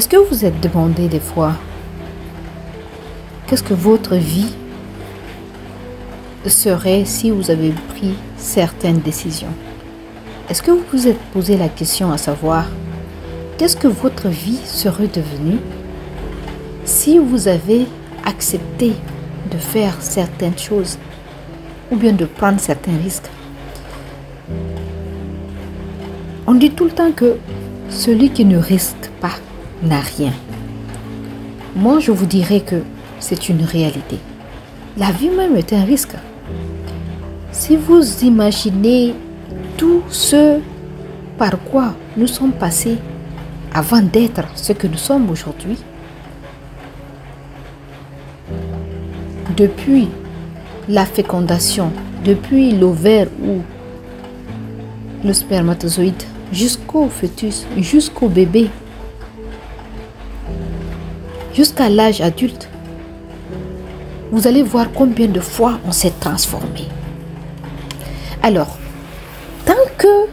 Est-ce que vous vous êtes demandé des fois qu'est-ce que votre vie serait si vous avez pris certaines décisions? Est-ce que vous vous êtes posé la question à savoir qu'est-ce que votre vie serait devenue si vous avez accepté de faire certaines choses ou bien de prendre certains risques? On dit tout le temps que celui qui ne risque pas n'a rien. Moi, je vous dirais que c'est une réalité. La vie même est un risque. Si vous imaginez tout ce par quoi nous sommes passés avant d'être ce que nous sommes aujourd'hui, depuis la fécondation, depuis l'ovaire ou le spermatozoïde, jusqu'au fœtus, jusqu'au bébé, jusqu'à l'âge adulte, vous allez voir combien de fois on s'est transformé. Alors, tant que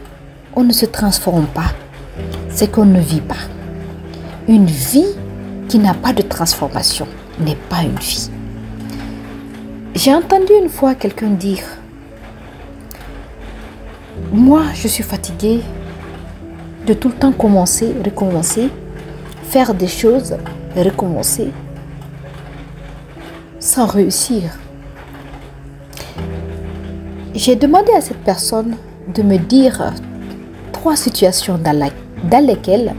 on ne se transforme pas, c'est qu'on ne vit pas. Une vie qui n'a pas de transformation n'est pas une vie. J'ai entendu une fois quelqu'un dire: moi, je suis fatiguée de tout le temps commencer, recommencer, faire des choses, recommencer, sans réussir. J'ai demandé à cette personne de me dire 3 situations dans lesquelles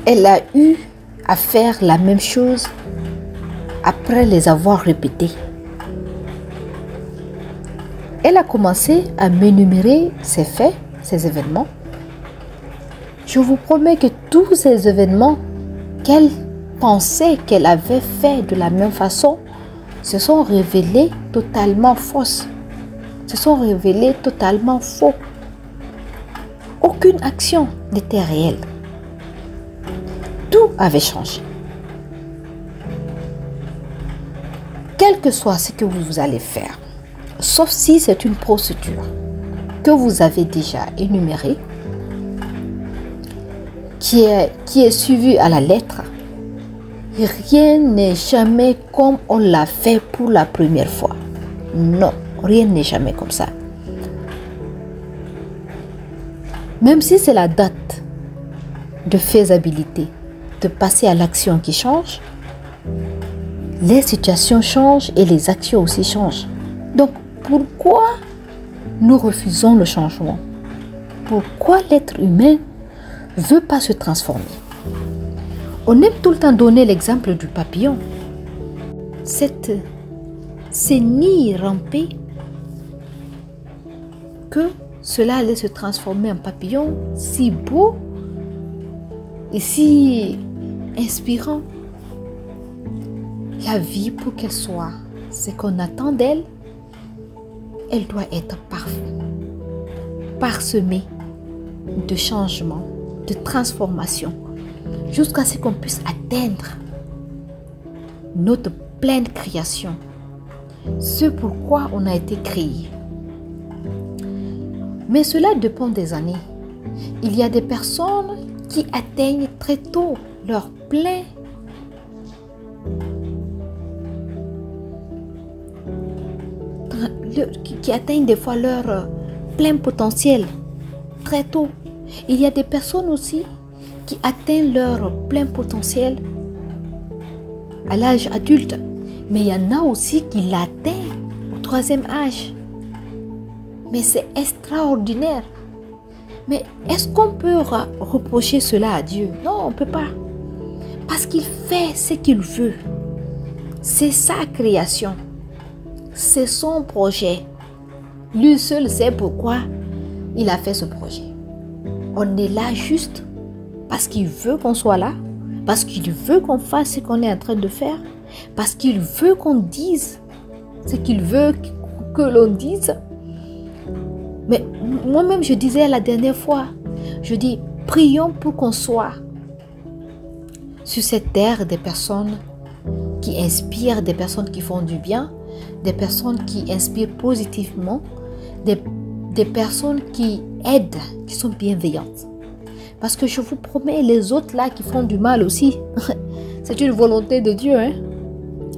elle a eu à faire la même chose après les avoir répétées. Elle a commencé à m'énumérer ces faits, ces événements. Je vous promets que tous ces événements qu'elle pensait qu'elle avait fait de la même façon se sont révélés totalement fausses, se sont révélés totalement faux. Aucune action n'était réelle. Tout avait changé. Quel que soit ce que vous allez faire, sauf si c'est une procédure que vous avez déjà énumérée, qui est suivie à la lettre, rien n'est jamais comme on l'a fait pour la première fois. Non, rien n'est jamais comme ça. Même si c'est la date de faisabilité, de passer à l'action qui change, les situations changent et les actions aussi changent. Donc, pourquoi nous refusons le changement? Pourquoi l'être humain ne veut pas se transformer? On aime tout le temps donner l'exemple du papillon. C'est ni ramper que cela allait se transformer en papillon si beau et si inspirant. La vie, pour qu'elle soit ce qu'on attend d'elle, elle doit être parsemée de changements, de transformations, jusqu'à ce qu'on puisse atteindre notre pleine création, ce pourquoi on a été créé. Mais cela dépend des années. Il y a des personnes qui atteignent très tôt leur plein qui atteignent des fois leur plein potentiel très tôt. Il y a des personnes aussi qui atteignent leur plein potentiel à l'âge adulte. Mais il y en a aussi qui l'atteignent au 3e âge. Mais c'est extraordinaire. Mais est-ce qu'on peut reprocher cela à Dieu? Non, on ne peut pas. Parce qu'il fait ce qu'il veut. C'est sa création. C'est son projet. Lui seul sait pourquoi il a fait ce projet. On est là juste parce qu'il veut qu'on soit là, parce qu'il veut qu'on fasse ce qu'on est en train de faire, parce qu'il veut qu'on dise ce qu'il veut que l'on dise. Mais moi-même, je disais la dernière fois, je dis, prions pour qu'on soit sur cette terre des personnes qui inspirent, des personnes qui font du bien, des personnes qui inspirent positivement, des personnes qui aident, qui sont bienveillantes. Parce que je vous promets, les autres là qui font du mal aussi, c'est une volonté de Dieu. Hein?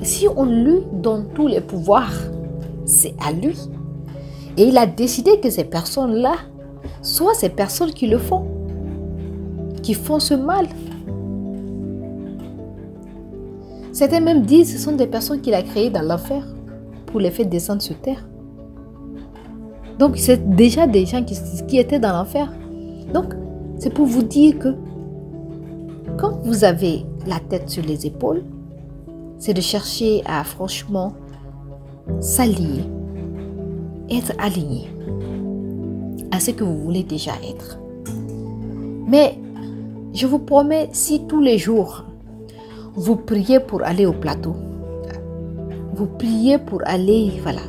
Si on lui donne tous les pouvoirs, c'est à lui. Et il a décidé que ces personnes-là soient ces personnes qui le font, qui font ce mal. Certains même disent que ce sont des personnes qu'il a créées dans l'enfer pour les faire descendre sur terre. Donc, c'est déjà des gens qui étaient dans l'enfer. Donc, c'est pour vous dire que quand vous avez la tête sur les épaules, c'est de chercher à franchement s'allier, être aligné à ce que vous voulez déjà être. Mais je vous promets, si tous les jours, vous priez pour aller au plateau, vous priez pour aller, voilà,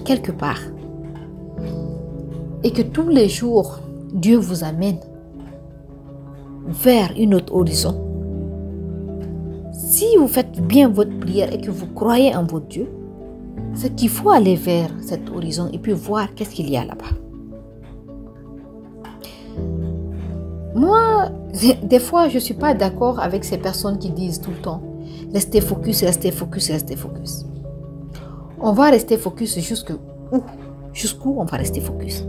quelque part, et que tous les jours, Dieu vous amène vers une autre horizon. Si vous faites bien votre prière et que vous croyez en votre Dieu, c'est qu'il faut aller vers cet horizon et puis voir qu'est-ce qu'il y a là-bas. Moi, des fois, je ne suis pas d'accord avec ces personnes qui disent tout le temps « Restez focus, restez focus, restez focus ». On va rester focus jusqu'où on va rester focus.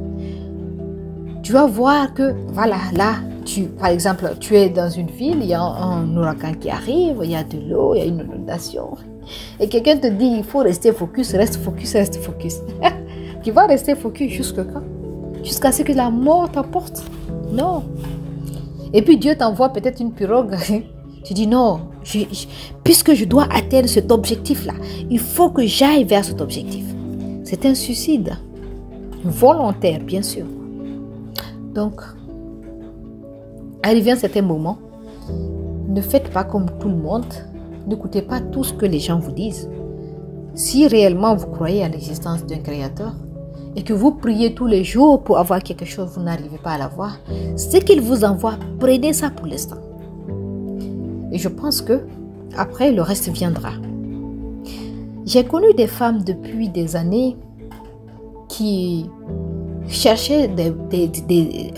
Tu vas voir que, voilà, là, par exemple, tu es dans une ville, il y a un ouragan qui arrive, il y a de l'eau, il y a une inondation. Et quelqu'un te dit, il faut rester focus, reste focus, reste focus. Tu vas rester focus jusqu'à quand? Jusqu'à ce que la mort t'apporte? Non. Et puis Dieu t'envoie peut-être une pirogue. Tu dis non, puisque je dois atteindre cet objectif-là, il faut que j'aille vers cet objectif. C'est un suicide. Volontaire, bien sûr. Donc, arrivé à un certain moment, ne faites pas comme tout le monde. N'écoutez pas tout ce que les gens vous disent. Si réellement vous croyez à l'existence d'un créateur et que vous priez tous les jours pour avoir quelque chose, vous n'arrivez pas à l'avoir, ce qu'il vous envoie, prenez ça pour l'instant. Et je pense que après, le reste viendra. J'ai connu des femmes depuis des années qui cherchaient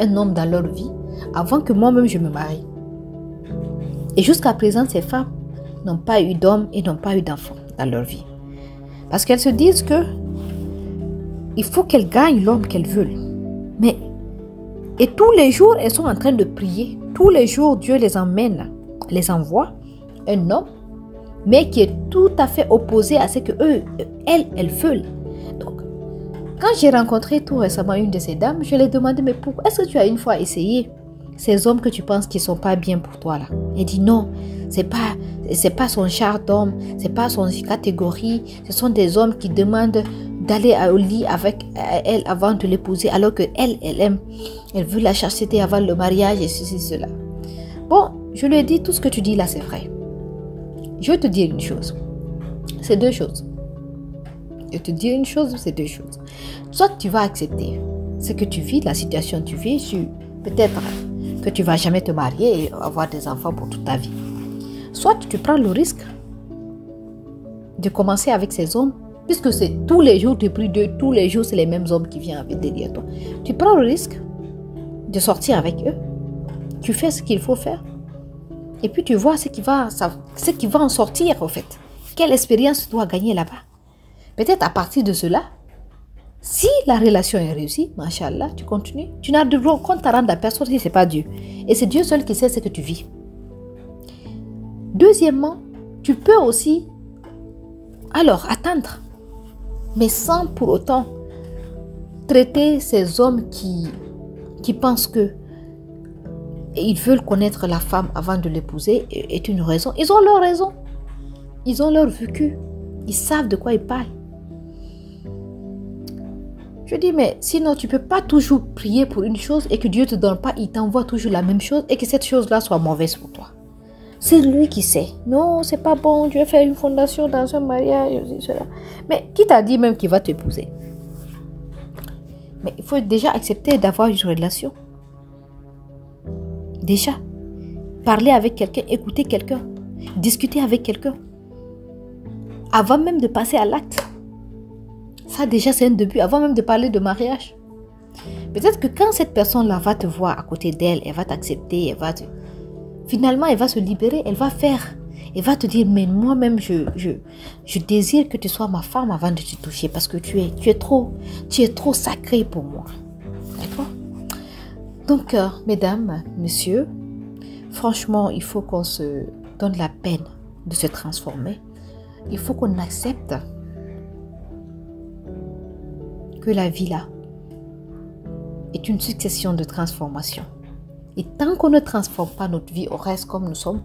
un homme dans leur vie avant que moi-même je me marie. Et jusqu'à présent, ces femmes n'ont pas eu d'homme et n'ont pas eu d'enfant dans leur vie. Parce qu'elles se disent que il faut qu'elles gagnent l'homme qu'elles veulent. Mais, et tous les jours, elles sont en train de prier. Tous les jours, Dieu les envoie un homme, mais qui est tout à fait opposé à ce que elles veulent. Donc, quand j'ai rencontré tout récemment une de ces dames, je lui ai demandé, mais pourquoi est-ce que tu as une fois essayé ces hommes que tu penses qui ne sont pas bien pour toi là? Elle dit non, c'est pas son char d'homme, c'est pas son catégorie, ce sont des hommes qui demandent d'aller au lit avec elle avant de l'épouser, alors que elle veut la chasteté avant le mariage et ceci, cela. Bon, je lui ai dit, tout ce que tu dis là, c'est vrai. Je vais te dire une chose. C'est deux choses. Je vais te dire une chose, c'est deux choses. Soit tu vas accepter ce que tu vis, la situation que tu vis, peut-être que tu ne vas jamais te marier et avoir des enfants pour toute ta vie. Soit tu prends le risque de commencer avec ces hommes, puisque c'est tous les jours, tu pries d'eux, tous les jours, c'est les mêmes hommes qui viennent derrière toi. Tu prends le risque de sortir avec eux. Tu fais ce qu'il faut faire. Et puis tu vois ce qui va en sortir en fait. Quelle expérience tu dois gagner là-bas. Peut-être à partir de cela, si la relation est réussie, machallah, tu continues. Tu n'as de compte à rendre à personne si ce n'est pas Dieu. Et c'est Dieu seul qui sait ce que tu vis. Deuxièmement, tu peux aussi alors attendre, mais sans pour autant traiter ces hommes qui pensent que ils veulent connaître la femme avant de l'épouser est une raison. Ils ont leur raison. Ils ont leur vécu. Ils savent de quoi ils parlent. Je dis, mais sinon, tu ne peux pas toujours prier pour une chose et que Dieu ne te donne pas, il t'envoie toujours la même chose et que cette chose-là soit mauvaise pour toi. C'est lui qui sait. Non, c'est pas bon, Dieu fait une fondation dans un mariage, cela. Mais qui t'a dit même qu'il va t'épouser? Mais il faut déjà accepter d'avoir une relation. Déjà, parler avec quelqu'un, écouter quelqu'un, discuter avec quelqu'un, avant même de passer à l'acte. Ça déjà c'est un début, avant même de parler de mariage. Peut-être que quand cette personne-là va te voir à côté d'elle, elle va t'accepter, finalement, elle va se libérer, elle va te dire, mais moi-même, je désire que tu sois ma femme avant de te toucher parce que tu es trop sacré pour moi. D'accord? Donc, mesdames, messieurs, franchement, il faut qu'on se donne la peine de se transformer. Il faut qu'on accepte que la vie là est une succession de transformations. Et tant qu'on ne transforme pas notre vie, on reste comme nous sommes,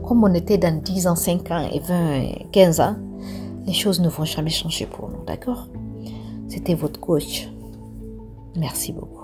comme on était dans 10 ans, 5 ans et 20, 15 ans, les choses ne vont jamais changer pour nous, d'accord? C'était votre coach. Merci beaucoup.